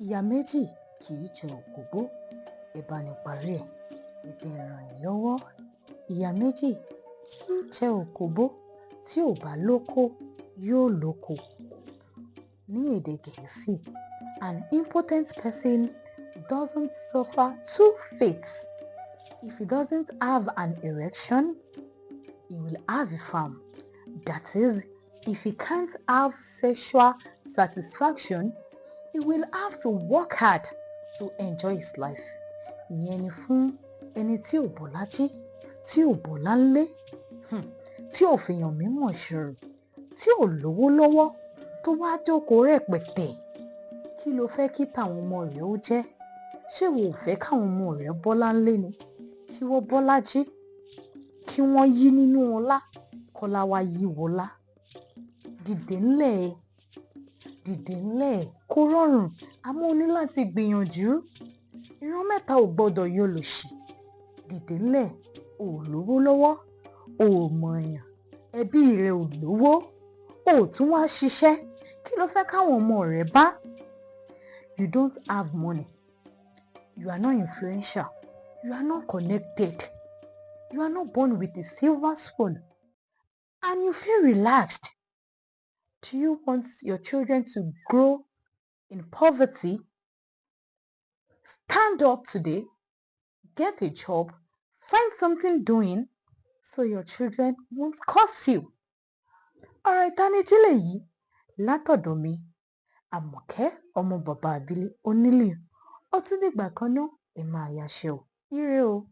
Ìyá méjì kì í jẹ òkóbó, ẹ bá ní parí ẹ̀, ẹ jẹ́ n ràn yín lọ́wọ́. Ìyá méjì kì í jẹ òkóbó, tí ò bá lóko yóò lóko. Ní èdè Gẹ̀ẹ́sì, an impotent person doesn't suffer two fates. If he doesn't have an erection, he will have a farm. That is, if he can't have sexual satisfaction, he will have to work hard to enjoy his life. Ìyẹn ni fún ẹni tí ò bọ́lájí, tí ò bọ́láńlé, tí ò fèèyàn mímọ̀ ṣòro, tí ò lówó lọ́wọ́, tó wá jókòó rẹpẹtẹ. Kí lo fẹ́ kí tàwọn ọmọ rẹ̀ ó jẹ́? Ṣé wo ò fẹ́ káwọn ọmọ rẹ̀ bọ́láńlé ni? Kí wọ́n bọ́lájí, kí wọ́n yí nínú ọlá, kọ́lá wá yí wọlá. Dìde ńlẹ̀, dìde ńlẹ̀, kó rọrùn, àmọ́ o ní láti gbìyànjú. Ìran mẹ́ta ò gbọdọ̀ yọlòṣì. Dìde ńlẹ̀, o ò lówó lọ́wọ́, o ò mọ̀ọ̀yàn, ẹbí rẹ ò lówó, o ò tún wá ṣiṣẹ́. Kí lo fẹ́ káwọn ọmọ rẹ bá? You don't have money. You are not influential. You are not connected. You are not born with a silver spoon. And you feel relaxed. Do you want your children to grow in poverty? Stand up today, get a job, find something doing so your children won't curse you. Ọ̀rọ̀ ìtanijí lèyí látọ̀dọ̀ mi, Àmọ̀kẹ́ ọmọ bàbá àbílẹ̀ onílù. Ó tún dìgbà kan náà, ẹ máa yáṣẹ́ o. Ire o.